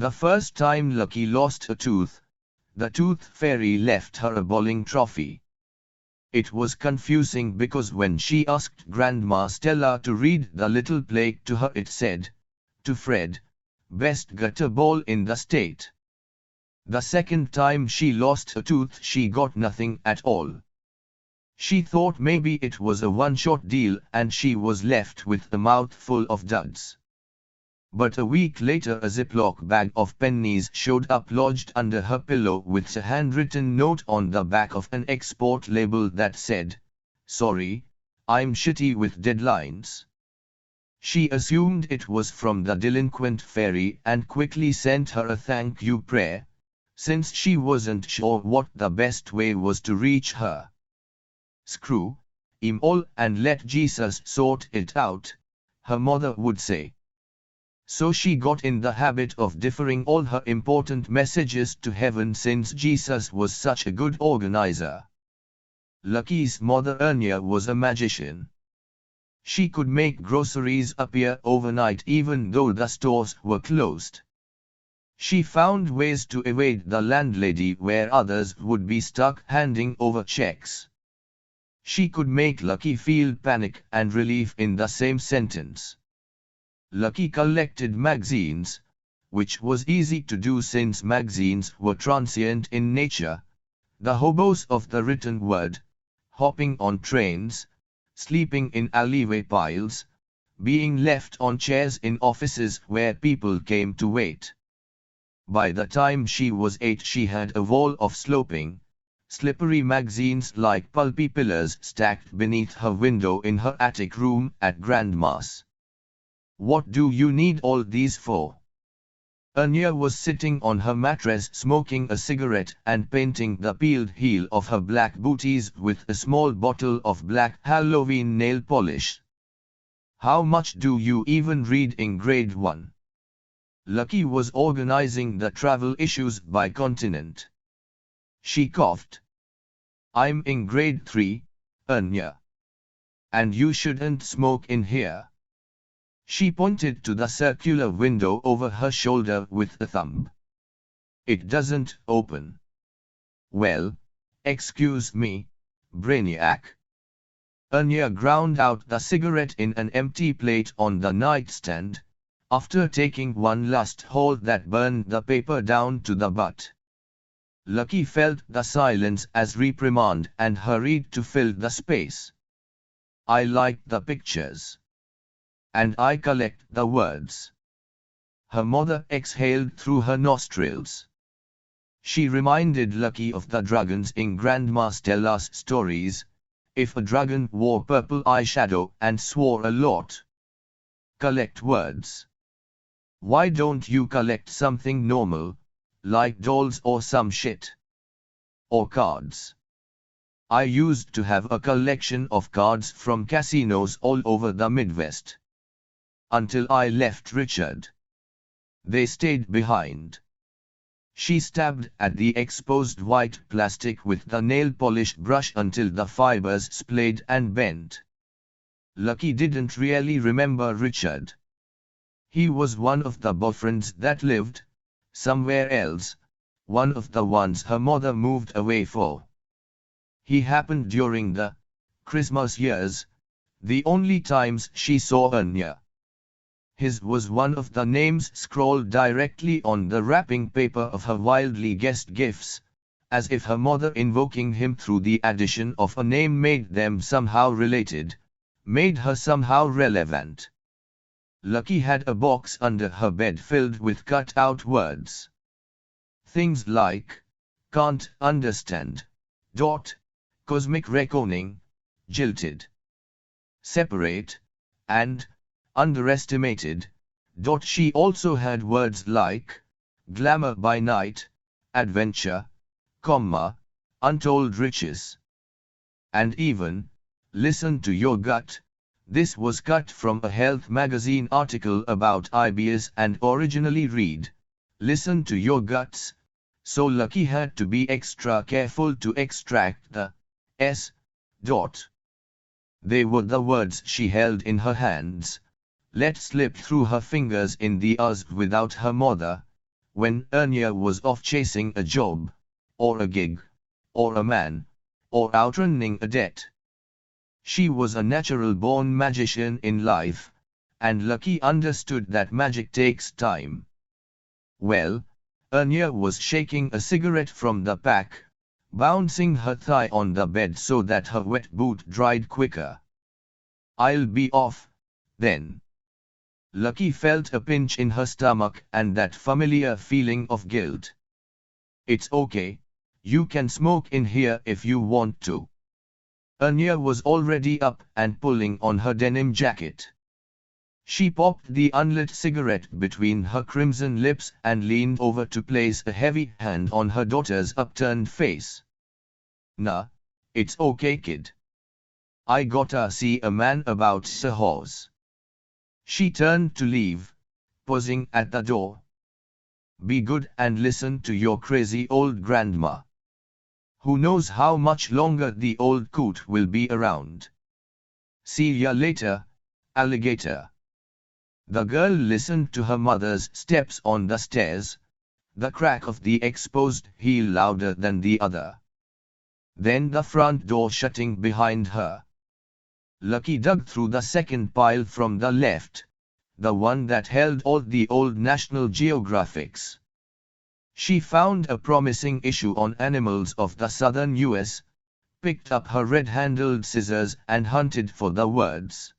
The first time Lucky lost a tooth, the tooth fairy left her a bowling trophy. It was confusing because when she asked Grandma Stella to read the little plaque to her, it said, "To Fred, best gutter ball in the state." The second time she lost a tooth, she got nothing at all. She thought maybe it was a one-shot deal and she was left with a mouthful of duds. But a week later a Ziploc bag of pennies showed up lodged under her pillow with a handwritten note on the back of an export label that said, "Sorry, I'm shitty with deadlines." She assumed it was from the delinquent fairy and quickly sent her a thank you prayer, since she wasn't sure what the best way was to reach her. "Screw 'em all and let Jesus sort it out," her mother would say. So she got in the habit of deferring all her important messages to heaven since Jesus was such a good organizer. Lucky's mother Ernia was a magician. She could make groceries appear overnight even though the stores were closed. She found ways to evade the landlady where others would be stuck handing over checks. She could make Lucky feel panic and relief in the same sentence. Lucky collected magazines, which was easy to do since magazines were transient in nature, the hobos of the written word, hopping on trains, sleeping in alleyway piles, being left on chairs in offices where people came to wait. By the time she was 8, she had a wall of sloping, slippery magazines like pulpy pillars stacked beneath her window in her attic room at Grandma's. "What do you need all these for?" Ernia was sitting on her mattress smoking a cigarette and painting the peeled heel of her black booties with a small bottle of black Halloween nail polish. "How much do you even read in grade 1? Lucky was organizing the travel issues by continent. She coughed. "I'm in grade 3, Ernia. And you shouldn't smoke in here." She pointed to the circular window over her shoulder with a thumb. "It doesn't open." "Well, excuse me, Brainiac." Ernia ground out the cigarette in an empty plate on the nightstand, after taking one last hold that burned the paper down to the butt. Lucky felt the silence as reprimand and hurried to fill the space. "I like the pictures. And I collect the words." Her mother exhaled through her nostrils. She reminded Lucky of the dragons in Grandma Stella's stories. If a dragon wore purple eyeshadow and swore a lot. Collect words. Why don't you collect something normal, like dolls or some shit? Or cards? I used to have a collection of cards from casinos all over the Midwest. Until I left Richard. They stayed behind. She stabbed at the exposed white plastic with the nail polish brush until the fibers splayed and bent. Lucky didn't really remember Richard. He was one of the boyfriends that lived somewhere else, one of the ones her mother moved away for. He happened during the Christmas years, the only times she saw Ernia. His was one of the names scrawled directly on the wrapping paper of her wildly guessed gifts, as if her mother invoking him through the addition of a name made them somehow related, made her somehow relevant. Lucky had a box under her bed filled with cut-out words. Things like, "Can't understand," "Cosmic reckoning," "Jilted," "Separate," and "Underestimated." She also had words like, "Glamour by night," "Adventure," "Untold riches." And even, "Listen to your gut." This was cut from a health magazine article about IBS and originally read, "Listen to your guts," so Lucky had to be extra careful to extract the S. They were the words she held in her hands, let slip through her fingers in the hours without her mother, when Ernia was off chasing a job, or a gig, or a man, or outrunning a debt. She was a natural-born magician in life, and Lucky understood that magic takes time. Well, Ernia was shaking a cigarette from the pack, bouncing her thigh on the bed so that her wet boot dried quicker. "I'll be off, then." Lucky felt a pinch in her stomach and that familiar feeling of guilt. "It's okay, you can smoke in here if you want to." Ernia was already up and pulling on her denim jacket. She popped the unlit cigarette between her crimson lips and leaned over to place a heavy hand on her daughter's upturned face. "Nah, it's okay, kid. I gotta see a man about the horse." She turned to leave, pausing at the door. "Be good and listen to your crazy old grandma. Who knows how much longer the old coot will be around. See ya later, alligator." The girl listened to her mother's steps on the stairs, the crack of the exposed heel louder than the other. Then the front door shutting behind her. Lucky dug through the second pile from the left, the one that held all the old National Geographics. She found a promising issue on animals of the southern US, picked up her red-handled scissors and hunted for the words.